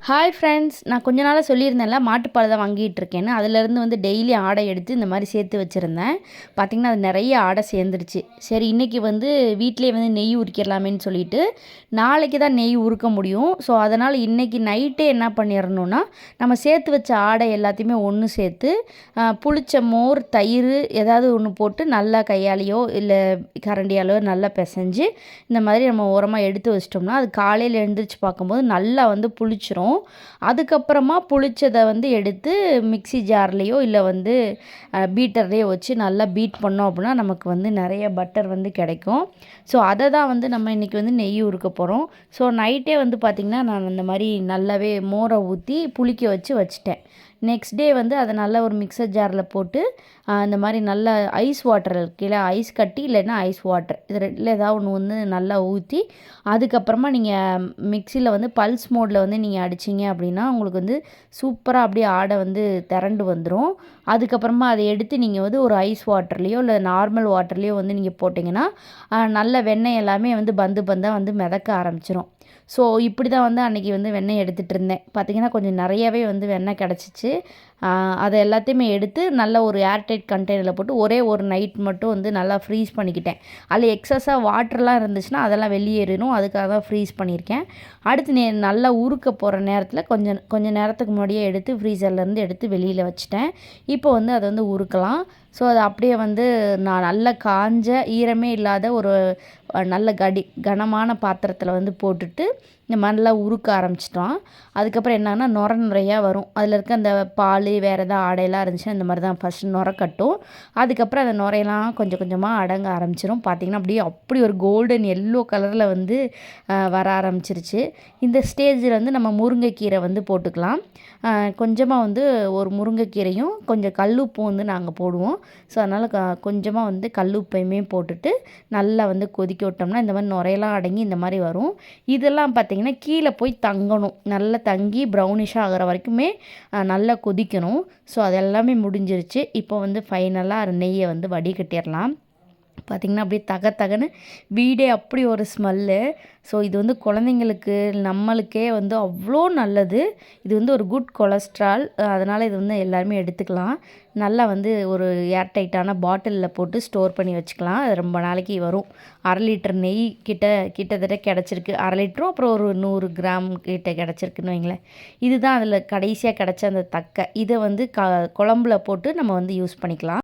Hi friends, நான் கொஞ்ச நாளாக சொல்லியிருந்தேன்ல மாட்டுப்பால் தான் வாங்கிட்டு இருக்கேன்னு. அதிலேருந்து வந்து டெய்லி ஆடை எடுத்து இந்த மாதிரி சேர்த்து வச்சுருந்தேன். பார்த்திங்கன்னா அது நிறைய ஆடை சேர்ந்துருச்சு. சரி, இன்றைக்கி வந்து வீட்டிலே வந்து நெய் உரிக்கிறலாமேன்னு சொல்லிட்டு நாளைக்கு தான் நெய் உருக்க முடியும். ஸோ அதனால் இன்றைக்கி நைட்டே என்ன பண்ணிடணுன்னா, நம்ம சேர்த்து வச்ச ஆடை எல்லாத்தையுமே ஒன்று சேர்த்து புளிச்ச மோர், தயிர் ஏதாவது ஒன்று போட்டு நல்லா கையாலேயோ இல்லை கரண்டியாலோ நல்லா பிசைஞ்சு இந்த மாதிரி நம்ம ஓரமாக எடுத்து வச்சிட்டோம்னா அது காலையில் எழுந்திரிச்சு பார்க்கும்போது நல்லா வந்து புளிச்சிரும். அதுக்கப்புறமா புளிச்சதை வந்து எடுத்து மிக்ஸி ஜார்லேயோ இல்லை வந்து பீட்டர்லேயோ வச்சு நல்லா பீட் பண்ணோம் அப்படின்னா நமக்கு வந்து நிறைய பட்டர் வந்து கிடைக்கும். ஸோ அதை தான் வந்து நம்ம இன்றைக்கி வந்து நெய் உருக்க போகிறோம். ஸோ நைட்டே வந்து பார்த்திங்கன்னா நான் இந்த மாதிரி நல்லாவே மோரை ஊற்றி புளிக்க வச்சுட்டேன். நெக்ஸ்ட் டே வந்து அதை நல்லா ஒரு மிக்சர் ஜாரில் போட்டு இந்த மாதிரி நல்ல ஐஸ் வாட்டர் கீழே ஐஸ் கட்டி இல்லைன்னா ஐஸ் வாட்டர் இது ரெண்டில் ஏதாவது ஒன்று வந்து நல்லா ஊற்றி அதுக்கப்புறமா நீங்கள் மிக்சியில் வந்து பல்ஸ் மோடில் வந்து நீங்கள் அடிச்சிங்க அப்படின்னா உங்களுக்கு வந்து சூப்பராக அப்படியே ஆடை வந்து திரண்டு வந்துடும். அதுக்கப்புறமா அதை எடுத்து நீங்கள் வந்து ஒரு ஐஸ் வாட்டர்லேயோ இல்லை நார்மல் வாட்டர்லேயோ வந்து நீங்கள் போட்டிங்கன்னா நல்ல வெண்ணெய் எல்லாமே வந்து பந்தாக வந்து மிதக்க ஆரம்பிச்சிடும். ஸோ இப்படி தான் வந்து அன்றைக்கி வந்து வெண்ணெய் எடுத்துகிட்டு இருந்தேன். பார்த்திங்கன்னா கொஞ்சம் நிறையாவே வந்து வெண்ணெய் கிடச்சிச்சு. அதை எல்லாத்தையுமே எடுத்து நல்ல ஒரு ஏர்டைட் கண்டெய்னரில் போட்டு ஒரே ஒரு நைட் மட்டும் வந்து நல்லா ஃப்ரீஸ் பண்ணிக்கிட்டேன். அதில் எக்ஸஸாக வாட்டர்லாம் இருந்துச்சுன்னா அதெல்லாம் வெளியேறணும், அதுக்காக தான் ஃப்ரீஸ் பண்ணியிருக்கேன். அடுத்து நல்லா உருக்க போகிற நேரத்தில் கொஞ்சம் நேரத்துக்கு முன்னாடியே எடுத்து ஃப்ரீசர்லேருந்து எடுத்து வெளியில் வச்சுட்டேன். இப்போ வந்து அதை வந்து உருக்கலாம். ஸோ அதை அப்படியே வந்து நான் நல்லா காஞ்ச ஈரமே இல்லாத ஒரு நல்ல கனமான பாத்திரத்தில் வந்து போட்டுட்டு இந்த மாதிரிலாம் உருக்க ஆரம்பிச்சிட்டோம். அதுக்கப்புறம் என்னன்னா நுரையா வரும். அதில் இருக்க அந்த பால் வேறு எதாவது ஆடையெல்லாம் இருந்துச்சுன்னா இந்த மாதிரி தான் ஃபஸ்ட்டு நுரை கட்டும். அதுக்கப்புறம் அந்த நுரையெல்லாம் கொஞ்சம் கொஞ்சமாக அடங்க ஆரம்பிச்சிடும். பார்த்திங்கன்னா அப்படியே அப்படி ஒரு கோல்டன் எல்லோ கலரில் வந்து வர ஆரம்பிச்சிருச்சு. இந்த ஸ்டேஜில் வந்து நம்ம முருங்கைக்கீரை வந்து போட்டுக்கலாம். கொஞ்சமாக வந்து ஒரு முருங்கைக்கீரையும் கொஞ்சம் கல்லுப்பும் வந்து நாங்கள் போடுவோம். ஸோ அதனால் கொஞ்சமாக வந்து கல்லுப்பையுமே போட்டுட்டு நல்லா வந்து கொதிக்க விட்டோம்னா இந்த மாதிரி நுரையெல்லாம் அடங்கி இந்த மாதிரி வரும். இதெல்லாம் பார்த்திங்கன்னா கீழே போய் தங்கணும். நல்லா தங்கி ப்ரௌனிஷாக ஆகிற வரைக்குமே நல்லா கொதிக்கணும். ஸோ அதெல்லாமே முடிஞ்சிருச்சு. இப்போ வந்து ஃபைனலாக நெய்யை வந்து வடிகட்டிடலாம். பார்த்திங்கன்னா அப்படியே தகன்னு வீடே அப்படி ஒரு ஸ்மெல்லு. ஸோ இது வந்து குழந்தைங்களுக்கு நம்மளுக்கே வந்து அவ்வளோ நல்லது. இது வந்து ஒரு குட் கொலஸ்ட்ரால். அதனால் இது வந்து எல்லாருமே எடுத்துக்கலாம். நல்லா வந்து ஒரு ஏர்டைட்டான பாட்டிலில் போட்டு ஸ்டோர் பண்ணி வச்சுக்கலாம். அது ரொம்ப நாளைக்கு வரும். 1/2 லிட்டர் நெய் கிட்டத்தட்ட கிடச்சிருக்கு. 1/2 லிட்டரும் அப்புறம் ஒரு 100 கிராம் கிட்ட கிடச்சிருக்குன்னு வைங்களேன். இதுதான் அதில் கடைசியாக கிடச்ச அந்த தக்கை. இதை வந்து குழம்புல போட்டு நம்ம வந்து யூஸ் பண்ணிக்கலாம்.